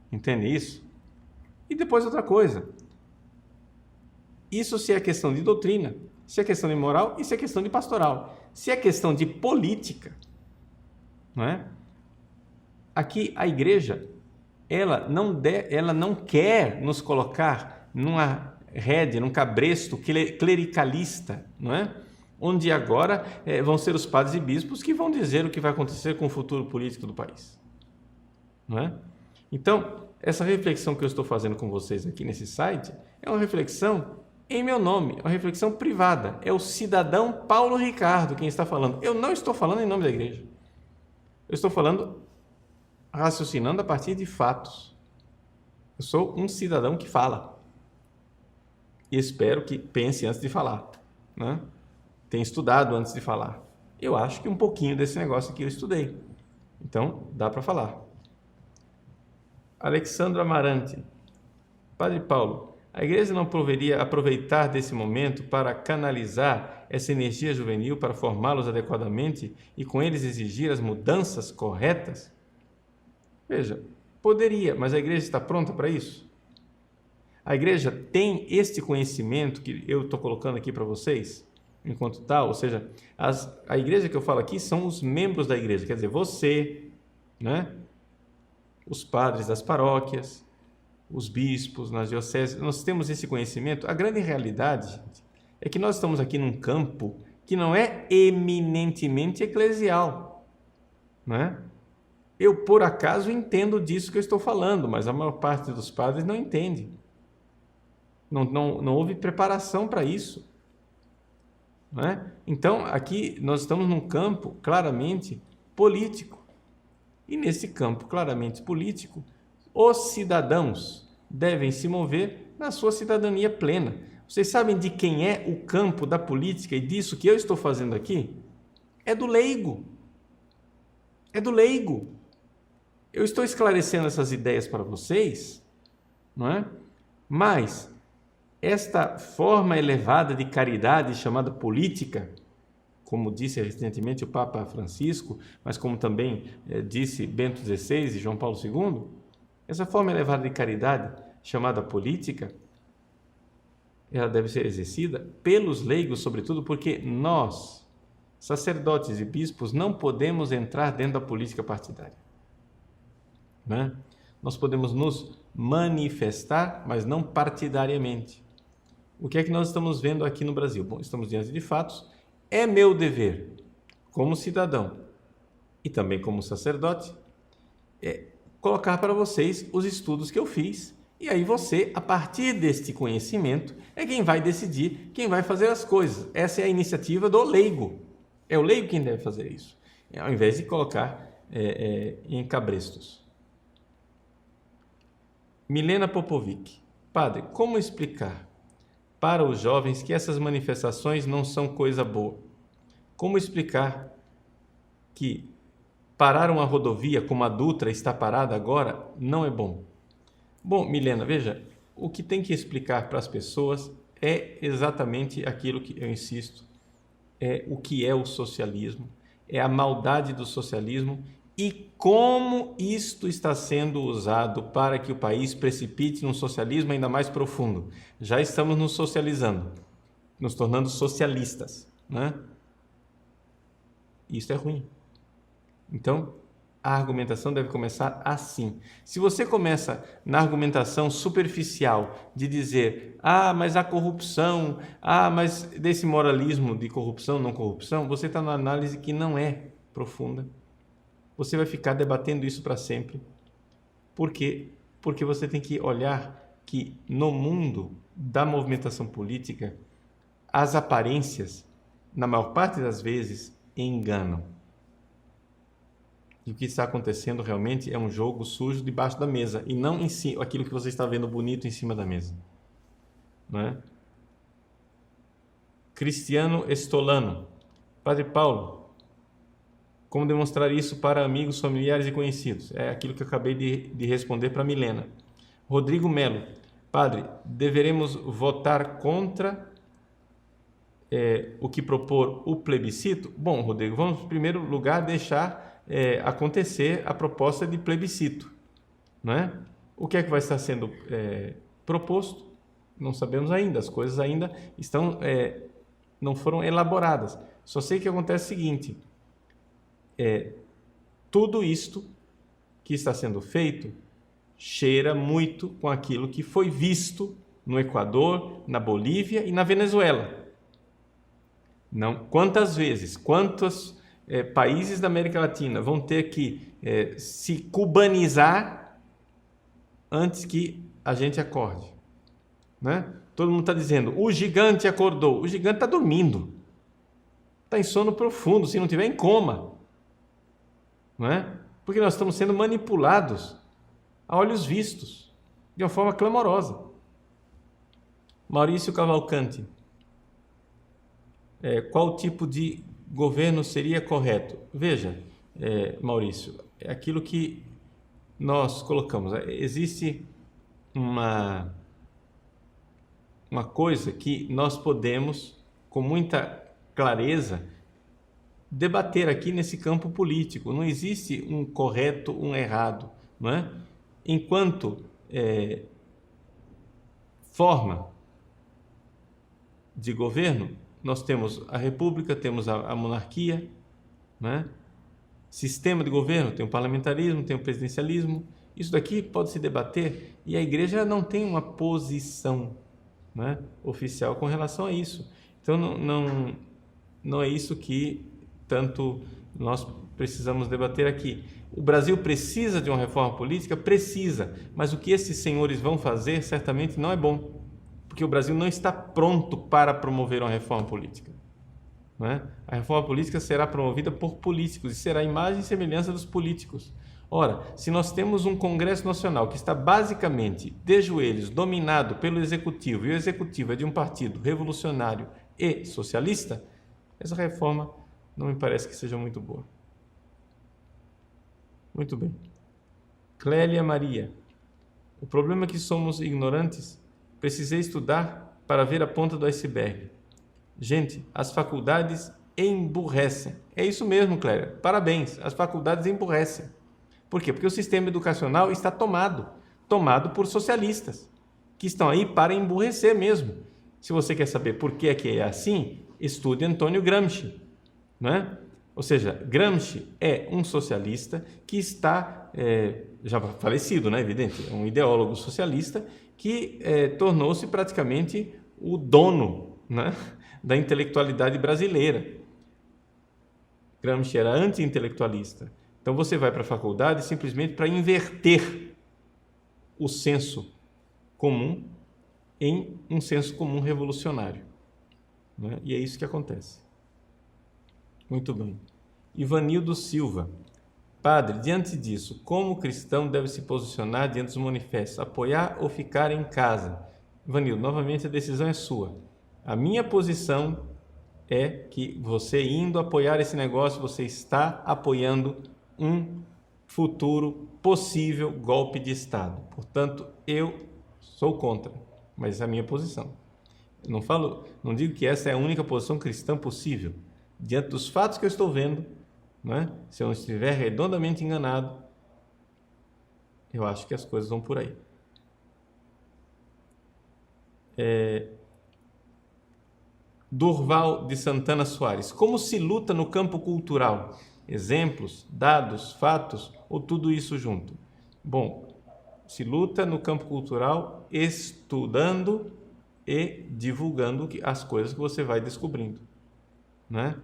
Entende isso? E depois outra coisa. Isso se é questão de doutrina, se é questão de moral e se é questão de pastoral. Se é questão de política, não é? Aqui a igreja ela não quer nos colocar numa rédea, num cabresto clericalista, não é? Onde agora vão ser os padres e bispos que vão dizer o que vai acontecer com o futuro político do país, não é? Então, essa reflexão que eu estou fazendo com vocês aqui nesse site é uma reflexão em meu nome, é uma reflexão privada. É o cidadão Paulo Ricardo quem está falando. Eu não estou falando em nome da igreja. Eu estou raciocinando a partir de fatos. Eu sou um cidadão que fala. E espero que pense antes de falar, né? Tenha estudado antes de falar. Eu acho que um pouquinho desse negócio aqui eu estudei. Então, dá para falar. Alexandre Amarante. Padre Paulo, a igreja não poderia aproveitar desse momento para canalizar essa energia juvenil para formá-los adequadamente e com eles exigir as mudanças corretas? Veja, poderia, mas a igreja está pronta para isso? A igreja tem este conhecimento que eu estou colocando aqui para vocês, enquanto tal, ou seja, a igreja que eu falo aqui são os membros da igreja, quer dizer, você, né? Os padres das paróquias, os bispos nas dioceses, nós temos esse conhecimento. A grande realidade, gente, é que nós estamos aqui num campo que não é eminentemente eclesial, né? Eu, por acaso, entendo disso que eu estou falando, mas a maior parte dos padres não entende. Não houve preparação para isso, né? Então, aqui nós estamos num campo claramente político. E nesse campo claramente político, os cidadãos devem se mover na sua cidadania plena. Vocês sabem de quem é o campo da política e disso que eu estou fazendo aqui? É do leigo. É do leigo. Eu estou esclarecendo essas ideias para vocês, não é? Mas esta forma elevada de caridade chamada política, como disse recentemente o Papa Francisco, mas como também disse Bento XVI e João Paulo II, essa forma elevada de caridade chamada política, ela deve ser exercida pelos leigos, sobretudo porque nós, sacerdotes e bispos, não podemos entrar dentro da política partidária, né? Nós podemos nos manifestar, mas não partidariamente. O que é que nós estamos vendo aqui no Brasil? Bom, estamos diante de fatos. É meu dever, como cidadão e também como sacerdote, colocar para vocês os estudos que eu fiz. E aí você, a partir deste conhecimento, é quem vai decidir, quem vai fazer as coisas. Essa é a iniciativa do leigo. É o leigo quem deve fazer isso, ao invés de colocar em cabrestos. Milena Popovic. Padre, como explicar para os jovens que essas manifestações não são coisa boa? Como explicar que parar uma rodovia como a Dutra está parada agora não é bom. Bom, Milena, veja, o que tem que explicar para as pessoas é exatamente aquilo que eu insisto, é o que é o socialismo, é a maldade do socialismo e como isto está sendo usado para que o país precipite num socialismo ainda mais profundo. Já estamos nos socializando, nos tornando socialistas, né? Isso é ruim. Então, a argumentação deve começar assim. Se você começa na argumentação superficial de dizer, mas a corrupção, mas desse moralismo de corrupção, não corrupção, você está numa análise que não é profunda. Você vai ficar debatendo isso para sempre. Por quê? Porque você tem que olhar que no mundo da movimentação política, as aparências, na maior parte das vezes, enganam. E o que está acontecendo realmente é um jogo sujo debaixo da mesa e não em si, aquilo que você está vendo bonito em cima da mesa. Não é? Cristiano Estolano. Padre Paulo, como demonstrar isso para amigos, familiares e conhecidos? É aquilo que eu acabei de responder para Milena. Rodrigo Melo. Padre, deveremos votar contra o que propor o plebiscito? Bom, Rodrigo, vamos em primeiro lugar deixar acontecer a proposta de plebiscito, não é? O que é que vai estar sendo proposto? Não sabemos ainda, as coisas ainda não foram elaboradas. Só sei que acontece o seguinte, tudo isto que está sendo feito cheira muito com aquilo que foi visto no Equador, na Bolívia e na Venezuela. Não, quantas vezes, quantos países da América Latina vão ter que se cubanizar antes que a gente acorde, né? Todo mundo está dizendo, o gigante acordou. O gigante está dormindo, está em sono profundo, se não tiver em coma, não é? Porque nós estamos sendo manipulados a olhos vistos, de uma forma clamorosa. Maurício Cavalcante. Qual tipo de governo seria correto? Veja, Maurício, é aquilo que nós colocamos. Existe uma coisa que nós podemos, com muita clareza, debater aqui nesse campo político. Não existe um correto, um errado, não é? Enquanto forma de governo, nós temos a república, temos a monarquia, né? Sistema de governo, tem o parlamentarismo, tem o presidencialismo. Isso daqui pode se debater e a igreja não tem uma posição, né, oficial com relação a isso. Então não é isso que tanto nós precisamos debater aqui. O Brasil precisa de uma reforma política? Precisa, mas o que esses senhores vão fazer certamente não é bom. Porque o Brasil não está pronto para promover uma reforma política, não é? A reforma política será promovida por políticos e será a imagem e semelhança dos políticos. Ora, se nós temos um Congresso Nacional que está basicamente de joelhos, dominado pelo Executivo, e o Executivo é de um partido revolucionário e socialista, essa reforma não me parece que seja muito boa. Muito bem. Clélia Maria. O problema é que somos ignorantes. Precisei estudar para ver a ponta do iceberg. Gente, as faculdades emburrecem. É isso mesmo, Clélia. Parabéns. As faculdades emburrecem. Por quê? Porque o sistema educacional está tomado por socialistas, que estão aí para emburrecer mesmo. Se você quer saber por que é assim, estude Antônio Gramsci, não é? Ou seja, Gramsci é um socialista que está, já falecido, né? Evidente, é um ideólogo socialista que tornou-se praticamente o dono, né, da intelectualidade brasileira. Gramsci era anti-intelectualista. Então você vai para a faculdade simplesmente para inverter o senso comum em um senso comum revolucionário, né? E é isso que acontece. Muito bem. Ivanildo Silva. Padre, diante disso, como o cristão deve se posicionar diante dos manifestos? Apoiar ou ficar em casa? Ivanildo, novamente a decisão é sua. A minha posição é que você indo apoiar esse negócio, você está apoiando um futuro possível golpe de Estado. Portanto, eu sou contra, mas é a minha posição. Eu não digo que essa é a única posição cristã possível. Diante dos fatos que eu estou vendo, né? Se eu não estiver redondamente enganado, eu acho que as coisas vão por aí. Durval de Santana Soares. Como se luta no campo cultural? Exemplos, dados, fatos ou tudo isso junto? Bom, se luta no campo cultural estudando e divulgando as coisas que você vai descobrindo, né?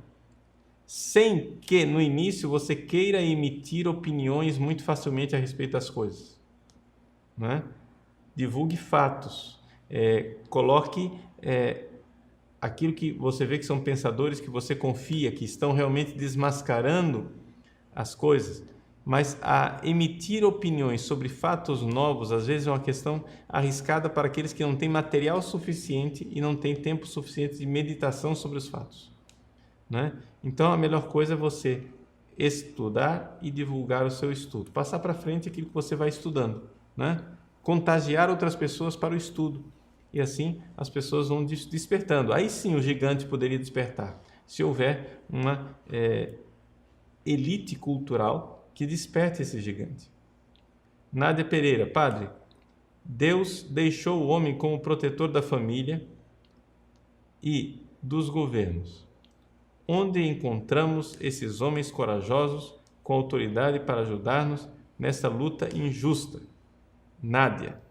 Sem que no início você queira emitir opiniões muito facilmente a respeito das coisas, né? Divulgue fatos, coloque aquilo que você vê que são pensadores que você confia, que estão realmente desmascarando as coisas, mas a emitir opiniões sobre fatos novos, às vezes é uma questão arriscada para aqueles que não têm material suficiente e não têm tempo suficiente de meditação sobre os fatos, né? Então, a melhor coisa é você estudar e divulgar o seu estudo, passar para frente aquilo que você vai estudando, né? Contagiar outras pessoas para o estudo. E assim as pessoas vão despertando. Aí sim o gigante poderia despertar, se houver uma elite cultural que desperte esse gigante. Nádia Pereira, padre, Deus deixou o homem como protetor da família e dos governos. Onde encontramos esses homens corajosos com autoridade para ajudar-nos nessa luta injusta? Nádia,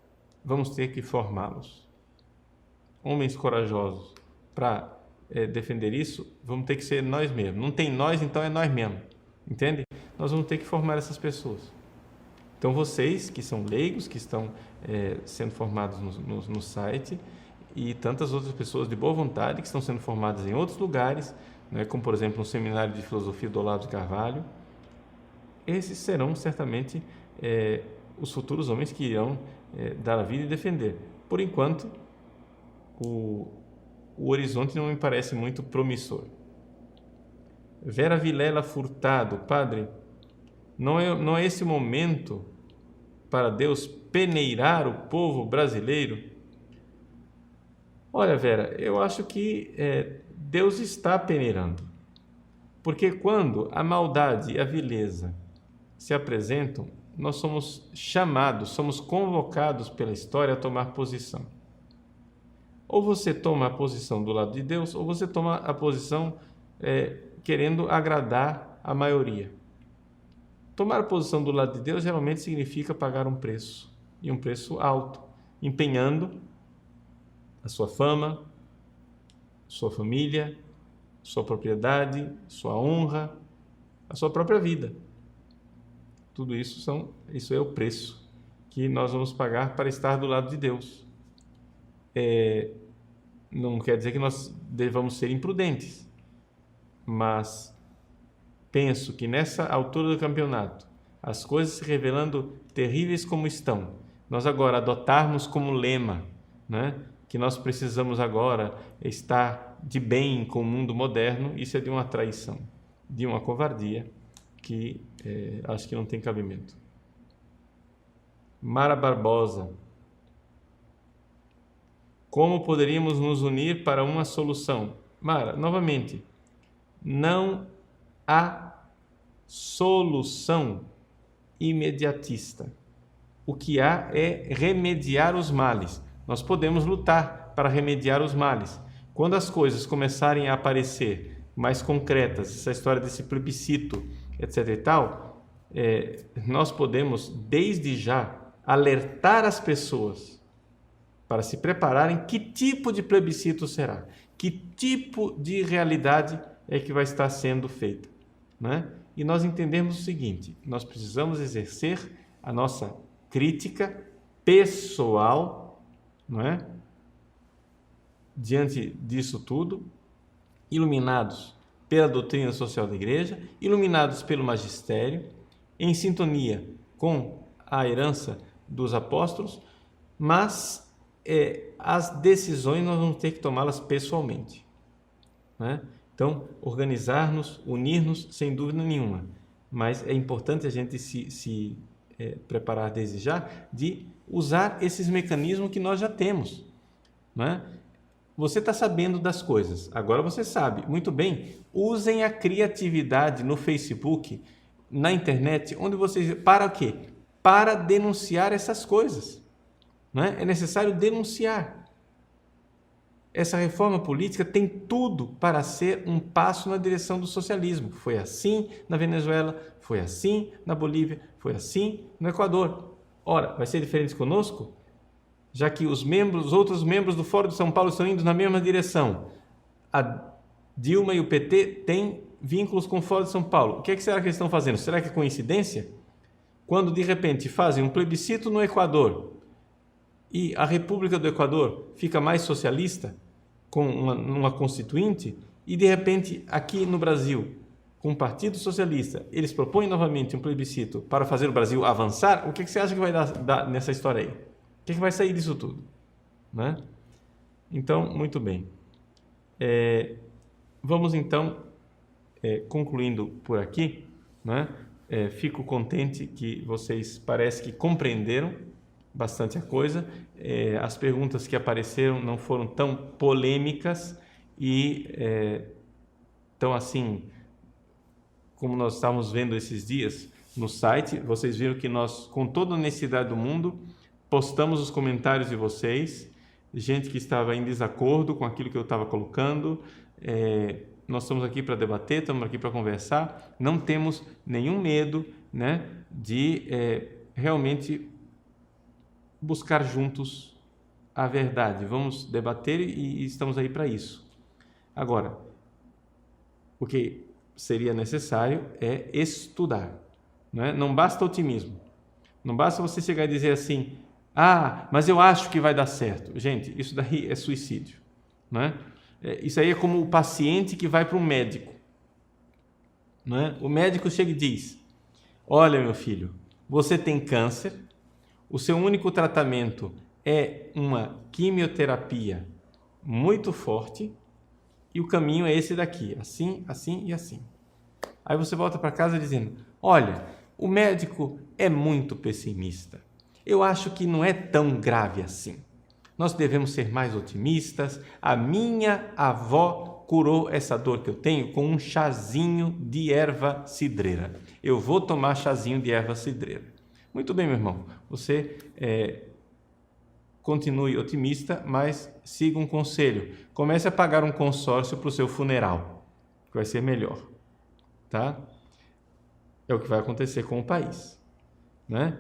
vamos ter que formá-los. Homens corajosos para defender isso, vamos ter que ser nós mesmos. Não tem nós, então é nós mesmos. Entende? Nós vamos ter que formar essas pessoas. Então, vocês que são leigos, que estão sendo formados no site, e tantas outras pessoas de boa vontade que estão sendo formadas em outros lugares, né, como, por exemplo, no Seminário de Filosofia do Olavo de Carvalho, esses serão certamente os futuros homens que irão dar a vida e defender. Por enquanto, o horizonte não me parece muito promissor. Vera Vilela Furtado, padre, não é esse momento para Deus peneirar o povo brasileiro? Olha, Vera, eu acho que Deus está peneirando, porque quando a maldade e a vileza se apresentam, nós somos chamados, somos convocados pela história a tomar posição. Ou você toma a posição do lado de Deus, ou você toma a posição querendo agradar a maioria. Tomar a posição do lado de Deus geralmente significa pagar um preço, e um preço alto, empenhando a sua fama, sua família, sua propriedade, sua honra, a sua própria vida. Tudo isso é o preço que nós vamos pagar para estar do lado de Deus. Não quer dizer que nós devamos ser imprudentes, mas penso que nessa altura do campeonato, as coisas se revelando terríveis como estão, nós agora adotarmos como lema, né, que nós precisamos agora estar de bem com o mundo moderno, isso é de uma traição, de uma covardia que acho que não tem cabimento. Mara Barbosa, como poderíamos nos unir para uma solução? Mara, novamente, não há solução imediatista. O que há é remediar os males. Nós podemos lutar para remediar os males. Quando as coisas começarem a aparecer mais concretas, essa história desse plebiscito, etc. e tal, nós podemos, desde já, alertar as pessoas para se prepararem que tipo de plebiscito será, que tipo de realidade é que vai estar sendo feita, né? E nós entendemos o seguinte: nós precisamos exercer a nossa crítica pessoal, não é? Diante disso tudo, iluminados pela doutrina social da Igreja, iluminados pelo magistério, em sintonia com a herança dos apóstolos, mas as decisões nós vamos ter que tomá-las pessoalmente, né? Então, organizar-nos, unir-nos, sem dúvida nenhuma, mas é importante a gente se preparar desde já de usar esses mecanismos que nós já temos, não é? Você está sabendo das coisas, agora você sabe. Muito bem, usem a criatividade no Facebook, na internet, onde vocês... Para o quê? Para denunciar essas coisas. Não é? É necessário denunciar. Essa reforma política tem tudo para ser um passo na direção do socialismo. Foi assim na Venezuela, foi assim na Bolívia, foi assim no Equador. Ora, vai ser diferente conosco? Já que os outros membros do Fórum de São Paulo estão indo na mesma direção. A Dilma e o PT têm vínculos com o Fórum de São Paulo. O que será que eles estão fazendo? Será que é coincidência? Quando, de repente, fazem um plebiscito no Equador e a República do Equador fica mais socialista, com uma constituinte, e, de repente, aqui no Brasil, com o Partido Socialista, eles propõem novamente um plebiscito para fazer o Brasil avançar, o que você acha que vai dar nessa história aí? O que vai sair disso tudo? Né? Então, muito bem. Vamos, então, concluindo por aqui. Né? Fico contente que vocês parece que compreenderam bastante a coisa. As perguntas que apareceram não foram tão polêmicas e tão assim, como nós estávamos vendo esses dias no site. Vocês viram que nós, com toda a honestidade do mundo, postamos os comentários de vocês, gente que estava em desacordo com aquilo que eu estava colocando. Nós estamos aqui para debater, estamos aqui para conversar, não temos nenhum medo, né, de realmente buscar juntos a verdade. Vamos debater e estamos aí para isso. Agora, o que seria necessário é estudar, né? Não basta otimismo, não basta você chegar e dizer assim: mas eu acho que vai dar certo. Gente, isso daí é suicídio, não é? Isso aí é como o paciente que vai para um médico, não é? O médico chega e diz: olha, meu filho, você tem câncer, o seu único tratamento é uma quimioterapia muito forte e o caminho é esse daqui, assim, assim e assim. Aí você volta para casa dizendo: olha, o médico é muito pessimista. Eu acho que não é tão grave assim. Nós devemos ser mais otimistas. A minha avó curou essa dor que eu tenho com um chazinho de erva cidreira. Eu vou tomar chazinho de erva cidreira. Muito bem, meu irmão. Você continue otimista, mas siga um conselho. Comece a pagar um consórcio para o seu funeral, que vai ser melhor. Tá? É o que vai acontecer com o país, né?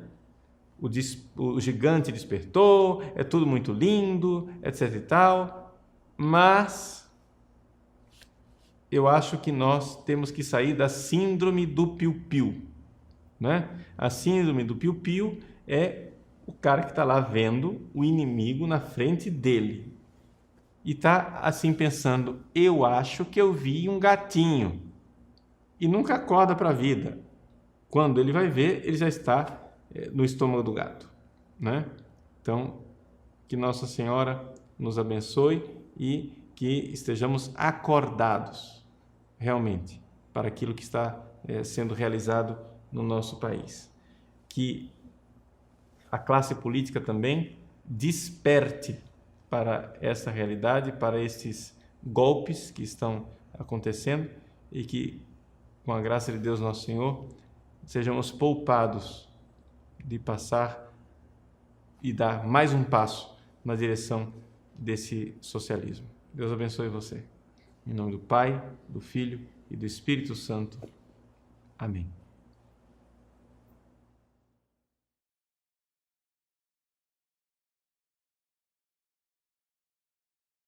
O gigante despertou, é tudo muito lindo, etc e tal, mas eu acho que nós temos que sair da síndrome do piu-piu, né? A síndrome do piu-piu é o cara que está lá vendo o inimigo na frente dele e está assim pensando: eu acho que eu vi um gatinho, e nunca acorda para a vida. Quando ele vai ver, ele já está no estômago do gato, né? Então, que Nossa Senhora nos abençoe e que estejamos acordados realmente para aquilo que está sendo realizado no nosso país. Que a classe política também desperte para essa realidade, para esses golpes que estão acontecendo e que, com a graça de Deus Nosso Senhor, sejamos poupados de passar e dar mais um passo na direção desse socialismo. Deus abençoe você. Em nome do Pai, do Filho e do Espírito Santo. Amém.